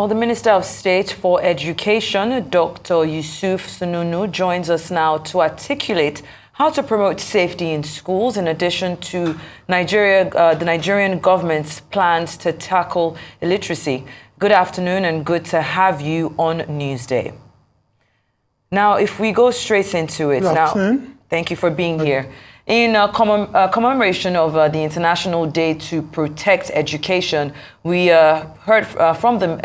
Well, the Minister of State for Education, Dr. Yusuf Sununu, joins us now to articulate how to promote safety in schools, in addition to the Nigerian government's plans to tackle illiteracy. Good afternoon and good to have you on Newsday. Now, if we go straight into it, thank you for being here. In commemoration of the International Day to Protect Education, we heard from the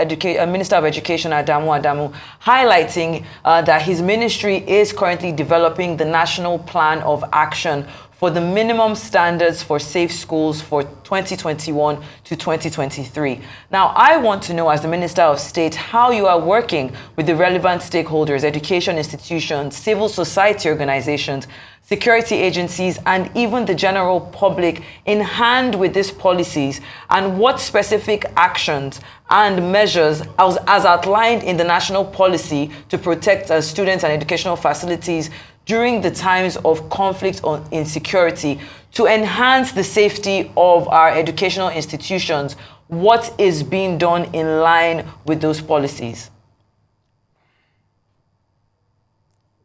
Minister of Education, Adamu, highlighting that his ministry is currently developing the National Plan of Action for the minimum standards for safe schools for 2021 to 2023. Now, I want to know, as the Minister of State, how you are working with the relevant stakeholders, education institutions, civil society organizations, security agencies, and even the general public in hand with these policies, and what specific actions and measures, as outlined in the national policy to protect students and educational facilities during the times of conflict or insecurity, to enhance the safety of our educational institutions. What is being done in line with those policies?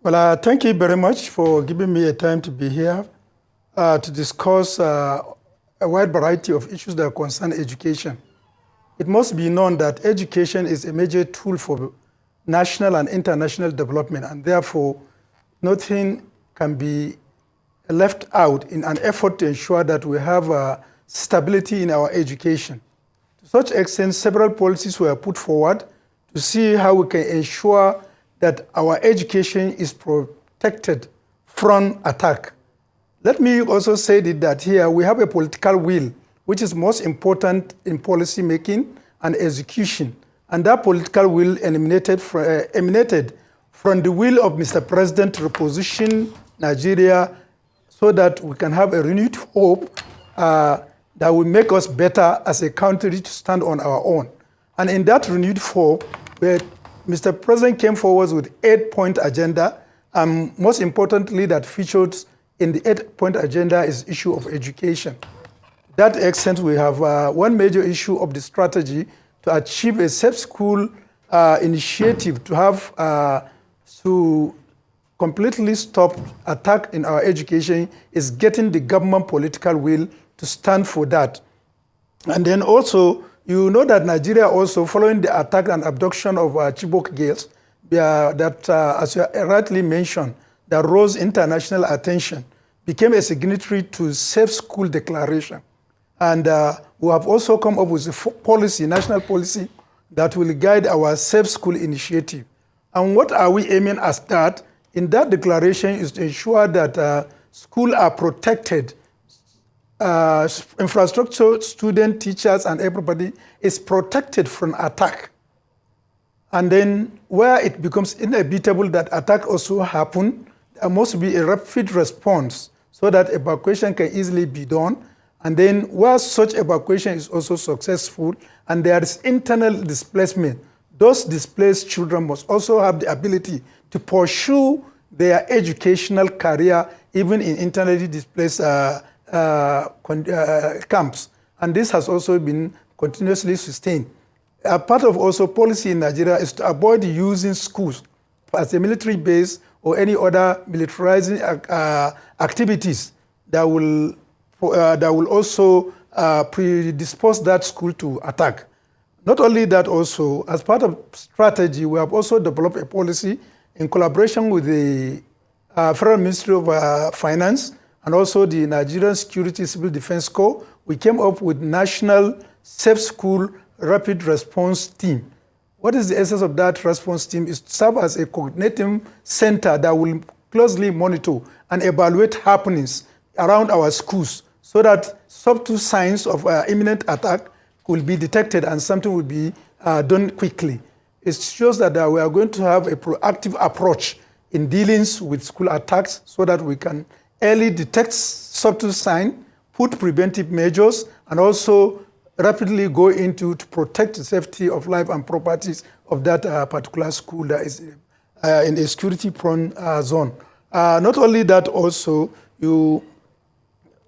Well, thank you very much for giving me a time to be here to discuss a wide variety of issues that concern education. It must be known that education is a major tool for national and international development, and therefore nothing can be left out in an effort to ensure that we have stability in our education. To such extent, several policies were put forward to see how we can ensure that our education is protected from attack. Let me also say that here we have a political will, which is most important in policy making and execution. And that political will emanated from the will of Mr. President to reposition Nigeria so that we can have a renewed hope that will make us better as a country to stand on our own. And in that renewed hope, Mr. President came forward with 8-point agenda, and most importantly that featured in the 8-point agenda is issue of education. To that extent, we have one major issue of the strategy to achieve a safe school initiative to have to completely stop attack in our education is getting the government political will to stand for that. And then also, you know that Nigeria also, following the attack and abduction of Chibok girls, as you rightly mentioned, that rose international attention, became a signatory to Safe School Declaration. And we have also come up with a policy, national policy, that will guide our Safe School initiative. And what are we aiming at that? In that declaration is to ensure that schools are protected. Infrastructure, students, teachers, and everybody is protected from attack. And then where it becomes inevitable that attack also happen, there must be a rapid response so that evacuation can easily be done. And then where such evacuation is also successful and there is internal displacement, those displaced children must also have the ability to pursue their educational career even in internally displaced camps, and this has also been continuously sustained. A part of also policy in Nigeria is to avoid using schools as a military base or any other militarizing activities that will also predispose that school to attack. Not only that, also as part of strategy, we have also developed a policy in collaboration with the Federal Ministry of Finance and also the Nigerian Security Civil Defense Corps. We came up with National Safe School Rapid Response Team. What is the essence of that response team? Is to serve as a coordinating center that will closely monitor and evaluate happenings around our schools so that subtle signs of imminent attack will be detected and something will be done quickly. It shows that we are going to have a proactive approach in dealings with school attacks so that we can early detect subtle signs, put preventive measures, and also rapidly go into to protect the safety of life and properties of that particular school that is in a security-prone zone. Not only that, also, you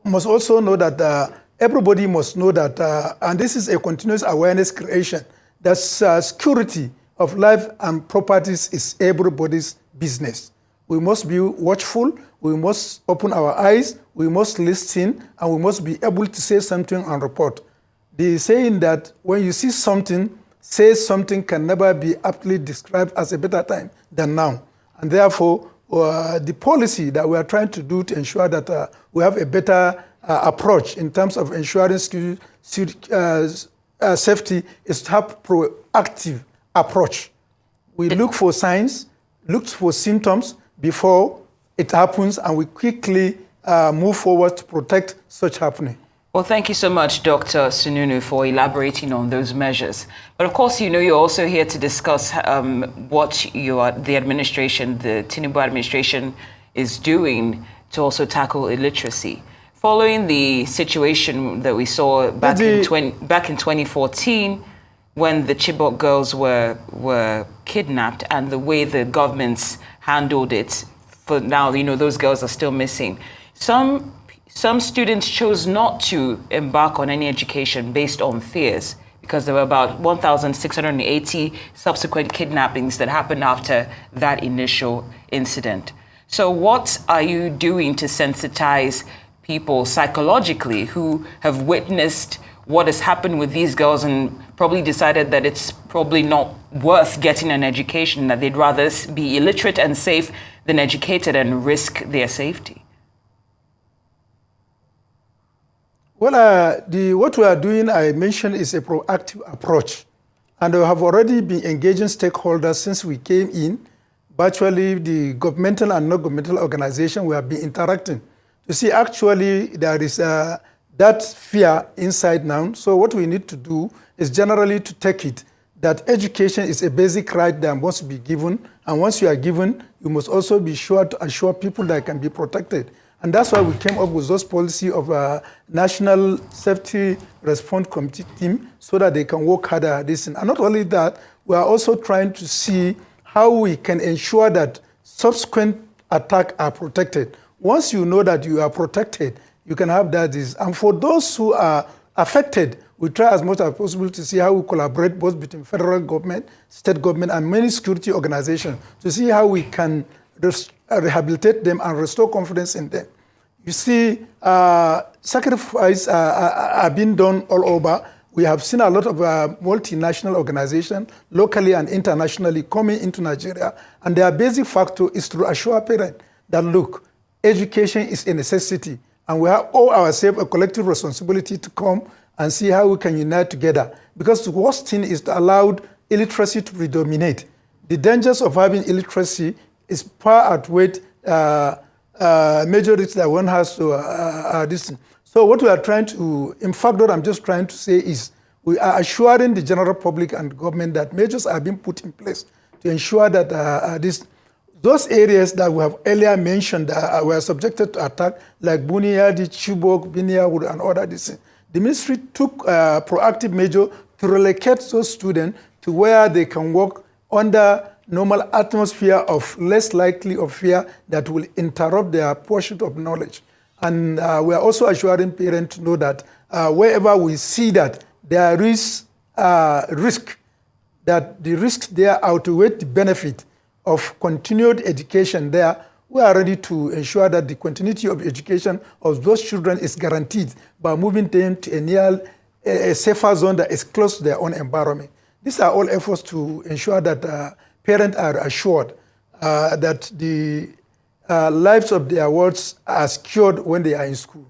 must also know that everybody must know that, and this is a continuous awareness creation, that security of life and properties is everybody's business. We must be watchful, we must open our eyes, we must listen, and we must be able to say something and report. The saying that when you see something, say something can never be aptly described as a better time than now. And therefore, the policy that we are trying to do to ensure that we have a better approach in terms of ensuring safety is to have proactive approach. We look for signs, look for symptoms before it happens, and we quickly move forward to protect such happening. Well, thank you so much, Dr. Sununu, for elaborating on those measures. But of course, you're also here to discuss what the administration, the Tinubu administration, is doing to also tackle illiteracy. Following the situation that we saw back in 2014, when the Chibok girls were kidnapped, and the way the governments handled it, for now, those girls are still missing. Some students chose not to embark on any education based on fears, because there were about 1,680 subsequent kidnappings that happened after that initial incident. So what are you doing to sensitize people psychologically who have witnessed what has happened with these girls and probably decided that it's probably not worth getting an education, that they'd rather be illiterate and safe than educated and risk their safety? Well, what we are doing, I mentioned, is a proactive approach. And we have already been engaging stakeholders since we came in. Virtually, the governmental and non-governmental organizations, we have been interacting to see actually there is that fear inside now. So what we need to do is generally to take it that education is a basic right that must be given. And once you are given, you must also be sure to assure people that can be protected. And that's why we came up with those policy of a National Safety Response Committee team so that they can work harder at this. And not only that, we are also trying to see how we can ensure that subsequent attacks are protected. Once you know that you are protected, you can have that. And for those who are affected, we try as much as possible to see how we collaborate both between federal government, state government, and many security organizations to see how we can rehabilitate them and restore confidence in them. You see, sacrifices are being done all over. We have seen a lot of multinational organizations, locally and internationally, coming into Nigeria. And their basic factor is to assure parents that, look, education is a necessity. And we have all ourselves a collective responsibility to come and see how we can unite together. Because the worst thing is to allow illiteracy to predominate. The dangers of having illiteracy is far outweighed major risks that one has to listen. So what we are trying to, in fact, what I'm just trying to say is we are assuring the general public and government that measures are being put in place to ensure that those areas that we have earlier mentioned that were subjected to attack, like Buniyadi, Chibok, Biniyawood, and other things, the ministry took proactive measure to relocate those students to where they can work under normal atmosphere of less likely of fear that will interrupt their pursuit of knowledge. And we are also assuring parents to know that wherever we see that there is risk, that the risk there outweigh the benefit of continued education there, we are ready to ensure that the continuity of education of those children is guaranteed by moving them to a safer zone that is close to their own environment. These are all efforts to ensure that parents are assured that the lives of their wards are secured when they are in school.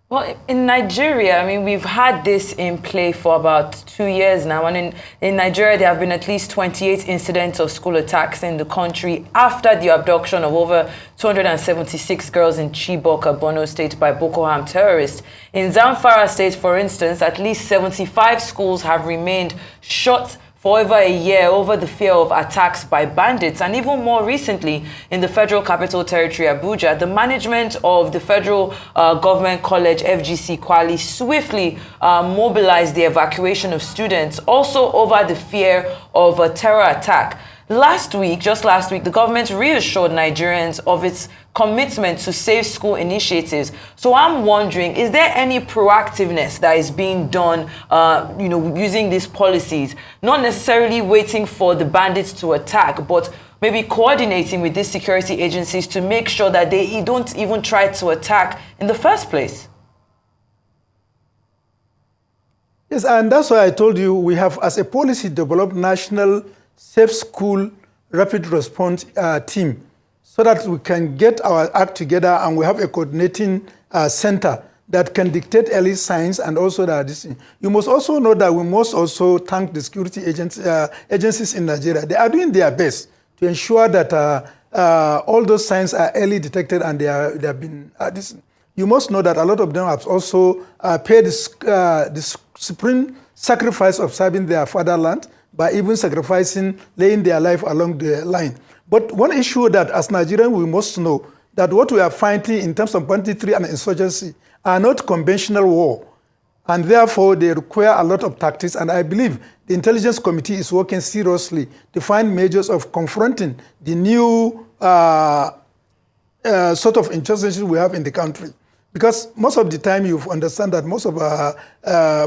Well, in Nigeria, I mean, we've had this in play for about 2 years now. And in Nigeria, there have been at least 28 incidents of school attacks in the country after the abduction of over 276 girls in Chibok, Borno State by Boko Haram terrorists. In Zamfara State, for instance, at least 75 schools have remained shut for over a year over the fear of attacks by bandits. And even more recently, in the Federal Capital Territory, Abuja, the management of the Federal Government College, FGC Kwali, swiftly mobilized the evacuation of students, also over the fear of a terror attack. Just last week, the government reassured Nigerians of its commitment to safe school initiatives. So I'm wondering, is there any proactiveness that is being done, using these policies, not necessarily waiting for the bandits to attack, but maybe coordinating with these security agencies to make sure that they don't even try to attack in the first place? Yes, and that's why I told you we have, as a policy, developed national safe school rapid response team so that we can get our act together and we have a coordinating center that can dictate early signs and also that this thing. You must also know that we must also thank the security agencies in Nigeria. They are doing their best to ensure that all those signs are early detected and they have been this. You must know that a lot of them have also paid the supreme sacrifice of serving their fatherland by even sacrificing, laying their life along the line. But one issue that as Nigerians we must know that what we are fighting in terms of banditry and insurgency are not conventional war. And therefore they require a lot of tactics. And I believe the Intelligence Committee is working seriously to find measures of confronting the new sort of injustices we have in the country. Because most of the time you understand that most of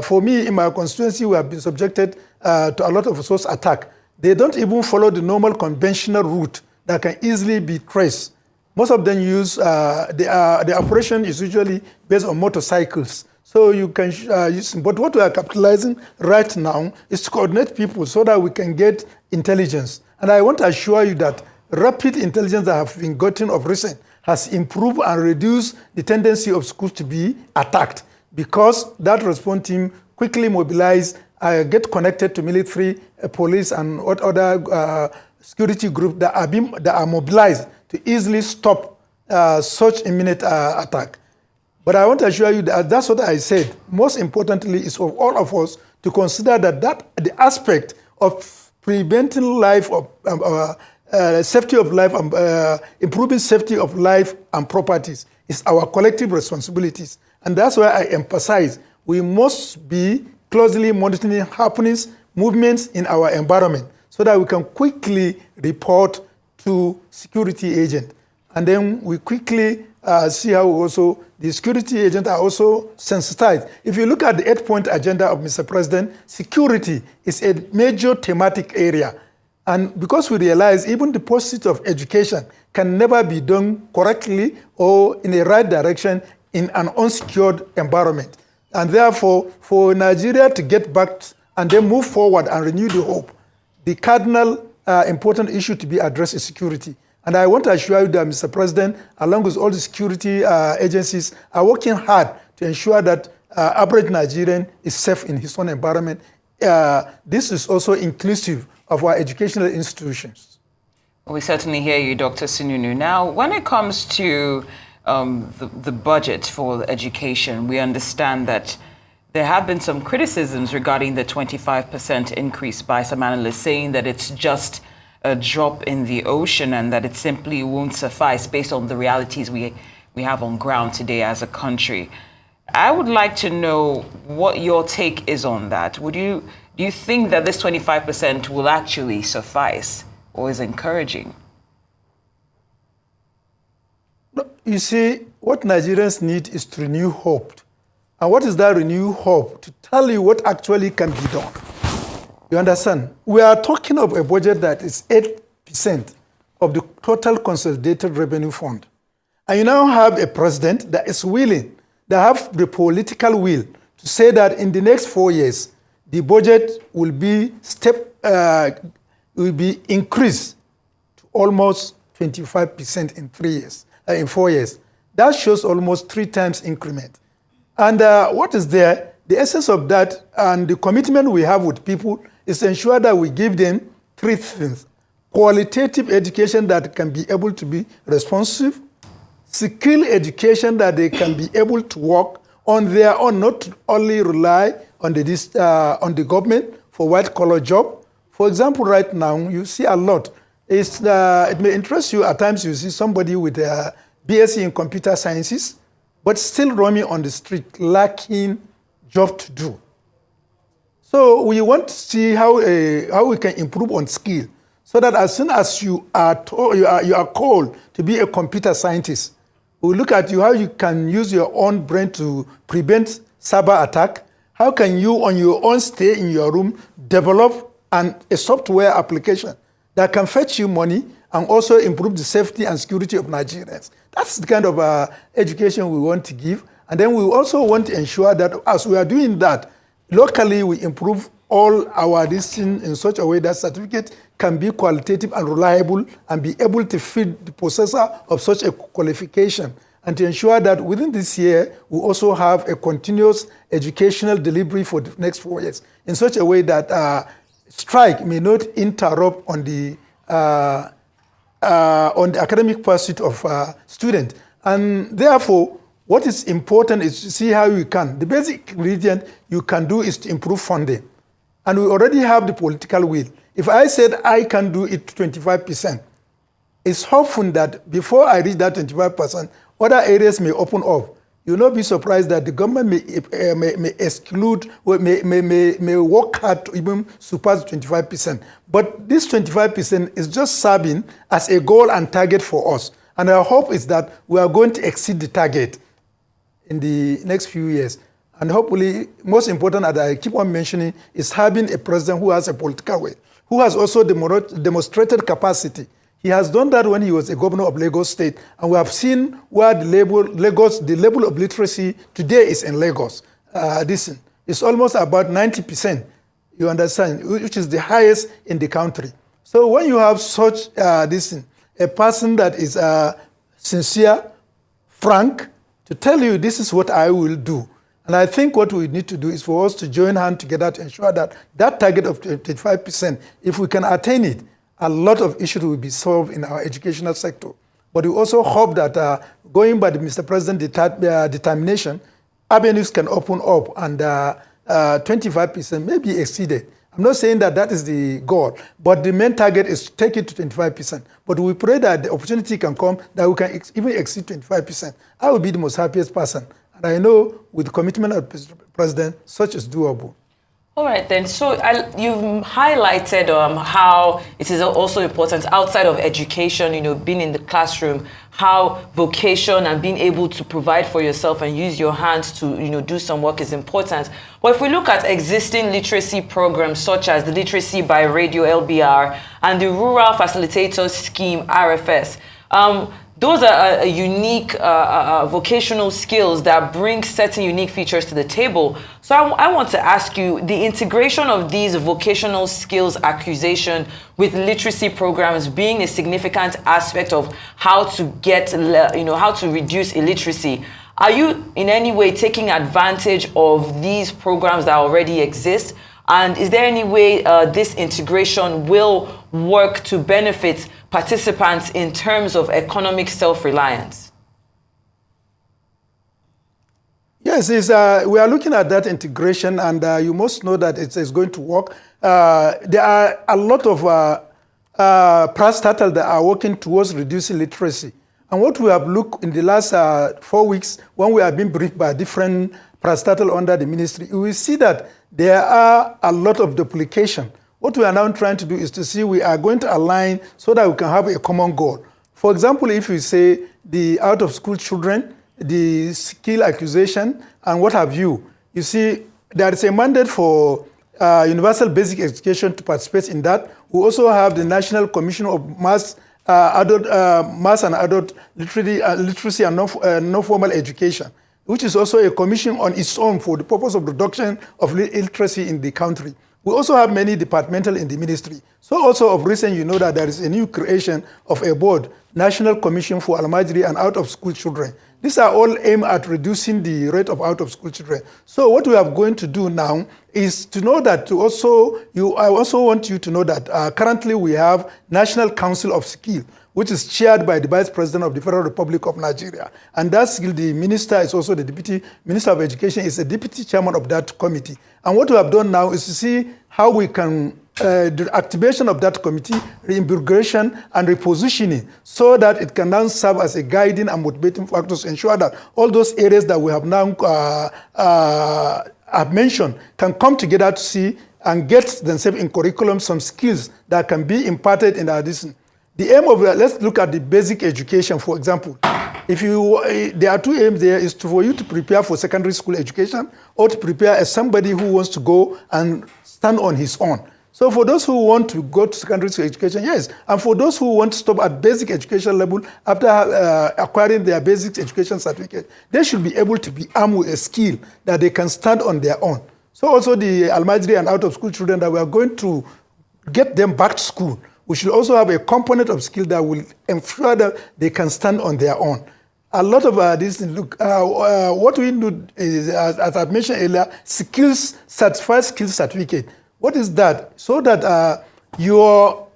for me in my constituency, we have been subjected to a lot of source attack. They don't even follow the normal conventional route that can easily be traced. Most of them use, the operation is usually based on motorcycles. So you can use, but what we are capitalizing right now is to coordinate people so that we can get intelligence. And I want to assure you that rapid intelligence that have been gotten of recent has improved and reduced the tendency of schools to be attacked because that response team quickly mobilized, get connected to military, police, and what other security groups that are mobilized to easily stop such imminent attack. But I want to assure you that that's what I said. Most importantly is for all of us to consider that the aspect of preventing life of safety of life and improving safety of life and properties is our collective responsibilities. And that's why I emphasize we must be closely monitoring happenings, movements in our environment so that we can quickly report to security agent. And then we quickly see how also the security agents are also sensitized. If you look at the 8-point agenda of Mr. President, security is a major thematic area. And because we realize even the pursuit of education can never be done correctly or in the right direction in an unsecured environment. And therefore, for Nigeria to get back and then move forward and renew the hope, the cardinal important issue to be addressed is security. And I want to assure you that Mr. President, along with all the security agencies, are working hard to ensure that average Nigerian is safe in his own environment. This is also inclusive of our educational institutions. We certainly hear you, Dr. Sununu. Now, when it comes to the budget for education, we understand that there have been some criticisms regarding the 25% increase by some analysts, saying that it's just a drop in the ocean and that it simply won't suffice based on the realities we have on ground today as a country. I would like to know what your take is on that. Do you think that this 25% will actually suffice or is encouraging? You see, what Nigerians need is to renew hope. And what is that renewed hope? To tell you what actually can be done. You understand? We are talking of a budget that is 8% of the total consolidated revenue fund. And you now have a president that is willing, that have the political will to say that in the next 4 years, the budget will be increased to almost 25% in 3 years, in 4 years. That shows almost 3 times increment. And what is there? The essence of that and the commitment we have with people is to ensure that we give them 3 things. Qualitative education that can be able to be responsive, skill education that they can be able to work on their own, not only rely on the government for white-collar job. For example, right now, you see a lot. It may interest you at times, you see somebody with a BSc in computer sciences, but still roaming on the street, lacking job to do. So we want to see how we can improve on skill so so that as soon as you are called to be a computer scientist, we look at you how you can use your own brain to prevent cyber attack. How can you, on your own, stay in your room, develop a software application that can fetch you money and also improve the safety and security of Nigerians? That's the kind of education we want to give. And then we also want to ensure that as we are doing that, locally we improve all our listing in such a way that certificate can be qualitative and reliable and be able to feed the possessor of such a qualification, and to ensure that within this year, we also have a continuous educational delivery for the next 4 years in such a way that strike may not interrupt on the academic pursuit of students. And therefore, what is important is to see how you can. The basic ingredient you can do is to improve funding. And we already have the political will. If I said I can do it 25%, it's hopeful that before I reach that 25%, other areas may open up. You'll not be surprised that the government may exclude, may work hard to even surpass 25%. But this 25% is just serving as a goal and target for us. And our hope is that we are going to exceed the target in the next few years. And hopefully, most important, as I keep on mentioning, is having a president who has a political will, who has also demonstrated capacity. He has done that when he was a governor of Lagos State, and we have seen where the level of literacy today is in Lagos. This is almost about 90%, you understand, which is the highest in the country. So when you have such a person that is sincere, frank, to tell you this is what I will do. And I think what we need to do is for us to join hands together to ensure that that target of 25%, if we can attain it, a lot of issues will be solved in our educational sector. But we also hope that going by the Mr. President's determination, avenues can open up and 25% may be exceeded. I'm not saying that that is the goal, but the main target is to take it to 25%. But we pray that the opportunity can come that we can even exceed 25%. I will be the most happiest person. And I know with the commitment of the President, such is doable. All right, then. So you've highlighted how it is also important outside of education, being in the classroom, how vocation and being able to provide for yourself and use your hands to, do some work is important. But if we look at existing literacy programs such as the Literacy by Radio, LBR, and the Rural Facilitators Scheme, RFS, those are unique vocational skills that bring certain unique features to the table. So I want to ask you, the integration of these vocational skills acquisition with literacy programs being a significant aspect of how to get, how to reduce illiteracy. Are you in any way taking advantage of these programs that already exist? And is there any way this integration will work to benefit participants in terms of economic self-reliance? Yes, we are looking at that integration, and you must know that it is going to work. There are a lot of parastatals that are working towards reducing literacy. And what we have looked in the last 4 weeks, when we have been briefed by different parastatals under the ministry, we see that there are a lot of duplication. What we are now trying to do is to see we are going to align so that we can have a common goal. For example, if we say the out-of-school children, the skill acquisition, and what have you, you see there is a mandate for universal basic education to participate in that. We also have the National Commission of Mass and Adult Literacy and Non-Formal Education, which is also a commission on its own for the purpose of reduction of illiteracy in the country. We also have many departmental in the ministry. So also of recent, you know that there is a new creation of a board, National Commission for Almajiri and Out-of-School Children. These are all aimed at reducing the rate of out-of-school children. So what we are going to do now is to know that I also want you to know that currently we have National Council of Skill, which is chaired by the Vice President of the Federal Republic of Nigeria. And that skill, the minister is also the Deputy Minister of Education, is the Deputy Chairman of that committee. And what we have done now is to see how we can the activation of that committee, reintegration and repositioning, so that it can now serve as a guiding and motivating factor to ensure that all those areas that we have now have mentioned can come together to see and get themselves in curriculum some skills that can be imparted in our discipline. The aim of let's look at the basic education, for example. If you, there are two aims there, is for you to prepare for secondary school education or to prepare as somebody who wants to go and stand on his own. So for those who want to go to secondary school education, yes. And for those who want to stop at basic education level after acquiring their basic education certificate, they should be able to be armed with a skill that they can stand on their own. So also the Almajiri and out-of-school children that we are going to get them back to school, we should also have a component of skill that will ensure that they can stand on their own. A lot of this, look, what we do is, as I mentioned earlier, certified skills certificate. What is that? So that your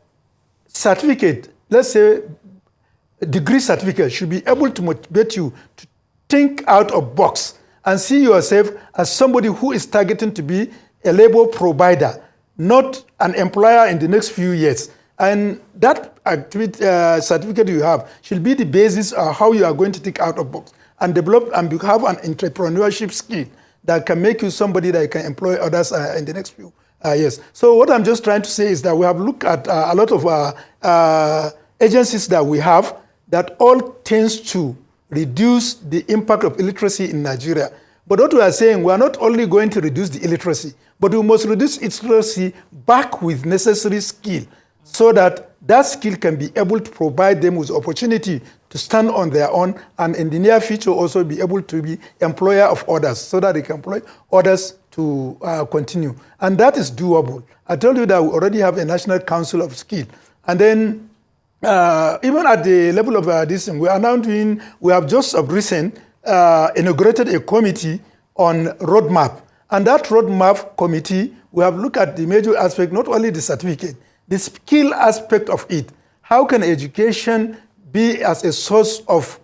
certificate, let's say degree certificate, should be able to motivate you to think out of box and see yourself as somebody who is targeting to be a labor provider, not an employer in the next few years. And that certificate you have should be the basis of how you are going to think out of box and develop and have an entrepreneurship skill that can make you somebody that can employ others in the next few years. So what I'm just trying to say is that we have looked at a lot of agencies that we have that all tends to reduce the impact of illiteracy in Nigeria. But what we are saying, we are not only going to reduce the illiteracy, but we must reduce illiteracy back with necessary skill, so that that skill can be able to provide them with opportunity to stand on their own, and in the near future also be able to be employer of others, so that they can employ others to continue. And that is doable. I told you that we already have a National Council of Skill. And then even at the level of this, we are now doing, we have just of recent inaugurated a committee on roadmap. And that roadmap committee, we have looked at the major aspect, not only the certificate, the skill aspect of it. How can education be as a source of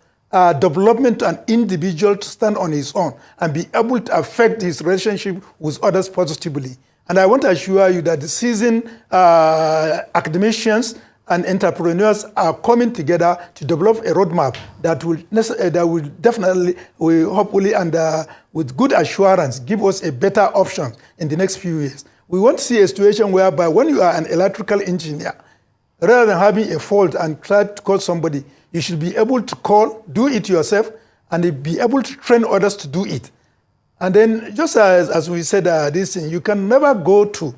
development to an individual to stand on his own and be able to affect his relationship with others positively? And I want to assure you that the seasoned academicians and entrepreneurs are coming together to develop a roadmap that will definitely, hopefully, and with good assurance, give us a better option in the next few years. We want to see a situation whereby when you are an electrical engineer, rather than having a fault and try to call somebody, you should be able to do it yourself, and be able to train others to do it. And then, just as we said, this thing, you can never go to,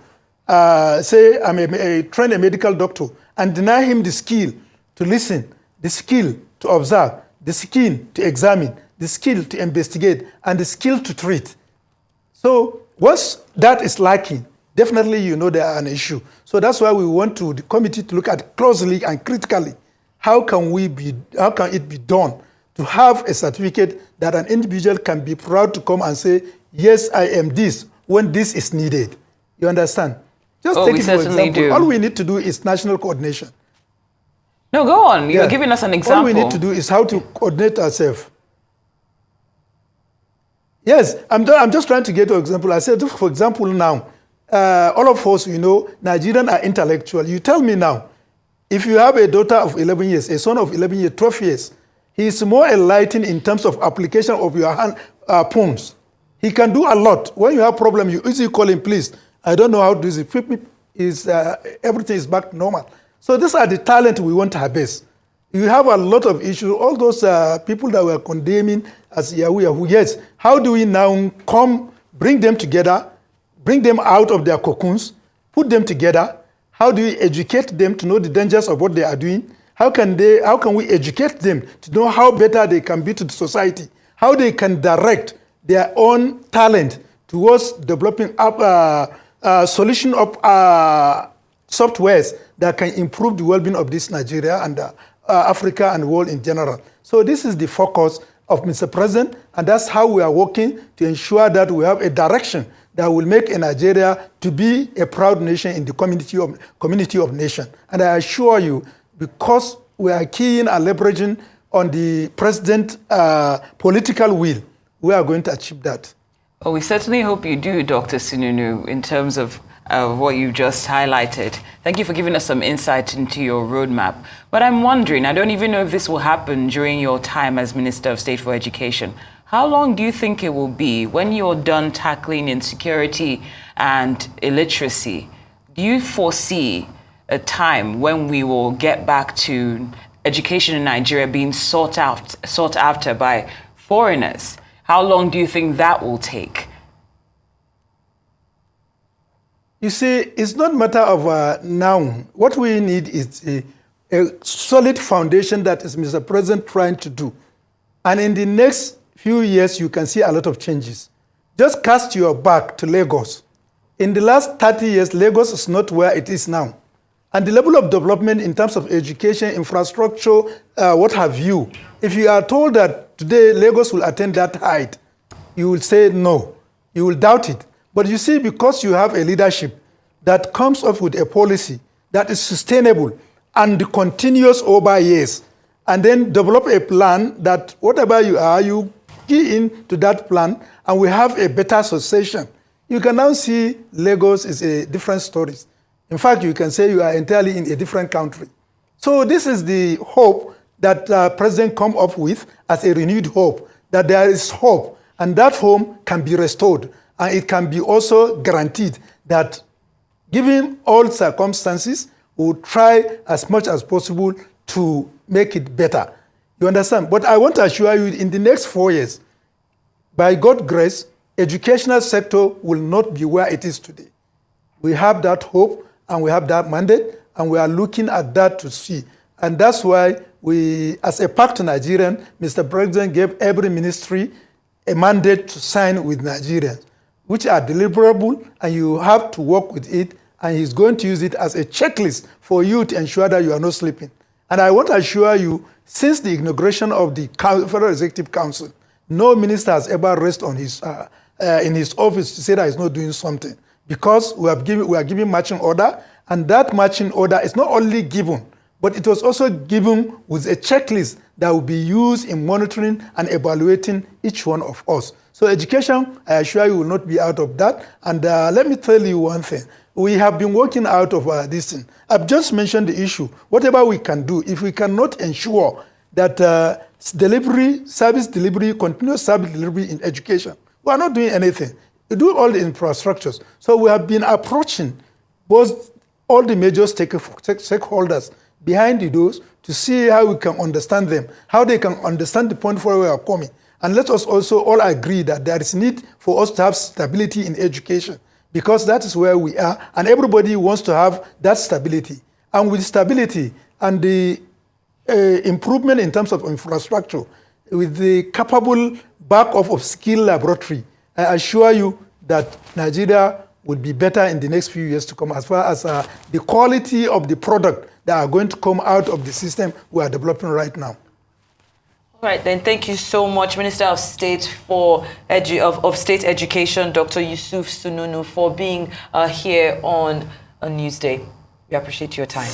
say, train a medical doctor and deny him the skill to listen, the skill to observe, the skill to examine, the skill to investigate, and the skill to treat. So once that is lacking, definitely you know there are an issue. So that's why we want the committee to look at closely and critically how can it be done to have a certificate that an individual can be proud to come and say, yes, I am this, when this is needed. You understand? Just take it for example. Do. All we need to do is national coordination. No, go on. You're giving us an example. All we need to do is how to coordinate ourselves. Yes, I'm just trying to get an example. I said, for example, now, all of us, Nigerians are intellectual. You tell me now, if you have a daughter of 11 years, a son of 11 years, 12 years, he is more enlightened in terms of application of your hand poems. He can do a lot. When you have problem, you easily call him, please, I don't know how to do this. Everything is back to normal. So these are the talent we want to harvest. You have a lot of issues. All those people that were condemning as Yahoo, yes, how do we now bring them together, bring them out of their cocoons, put them together? How do we educate them to know the dangers of what they are doing? How can we educate them to know how better they can be to the society? How they can direct their own talent towards developing up solution of softwares that can improve the well-being of this Nigeria and Africa and the world in general. So this is the focus of Mr. President, and that's how we are working to ensure that we have a direction that will make Nigeria to be a proud nation in the community of nations. And I assure you, because we are keen and leveraging on the president's political will, we are going to achieve that. Well, we certainly hope you do, Dr. Sununu, in terms of what you just highlighted. Thank you for giving us some insight into your roadmap. But I'm wondering, I don't even know if this will happen during your time as Minister of State for Education, How long do you think it will be when you're done tackling insecurity and illiteracy? Do you foresee a time when we will get back to education in Nigeria being sought after by foreigners? How long do you think that will take? You see, it's not a matter of now. What we need is a solid foundation that is Mr. President trying to do. And in the next few years, you can see a lot of changes. Just cast your back to Lagos. In the last 30 years, Lagos is not where it is now. And the level of development in terms of education, infrastructure, what have you, if you are told that today Lagos will attain that height, you will say no. You will doubt it. But you see, because you have a leadership that comes up with a policy that is sustainable and continuous over years, and then develop a plan that whatever you are, you key into that plan, and we have a better succession. You can now see Lagos is a different story. In fact, you can say you are entirely in a different country. So this is the hope that President come up with as a renewed hope, that there is hope, and that hope can be restored. And it can be also guaranteed that given all circumstances, we will try as much as possible to make it better. You understand? But I want to assure you, in the next 4 years, by God's grace, educational sector will not be where it is today. We have that hope and we have that mandate, and we are looking at that to see. And that's why we, as a pact to Nigerian, Mr. President gave every ministry a mandate to sign with Nigerians, which are deliverable, and you have to work with it, and he's going to use it as a checklist for you to ensure that you are not sleeping. And I want to assure you, since the inauguration of the Federal Executive Council, no minister has ever rested on his, in his office to say that he's not doing something, because we are giving marching order, and that marching order is not only given, but it was also given with a checklist that will be used in monitoring and evaluating each one of us. So education, I assure you, will not be out of that. And let me tell you one thing. We have been working out of this thing. I've just mentioned the issue. Whatever we can do, if we cannot ensure that service delivery, continuous service delivery in education, we are not doing anything. We do all the infrastructures. So we have been approaching both all the major stakeholders behind the doors to see how we can understand them, how they can understand the point where we are coming. And let us also all agree that there is need for us to have stability in education, because that is where we are, and everybody wants to have that stability. And with stability and the improvement in terms of infrastructure, with the capable backup of skill laboratory, I assure you that Nigeria will be better in the next few years to come, as far as the quality of the product that are going to come out of the system we are developing right now. All right, then thank you so much, Minister of State for State Education, Dr. Yusuf Sununu, for being here on a Newsday. We appreciate your time.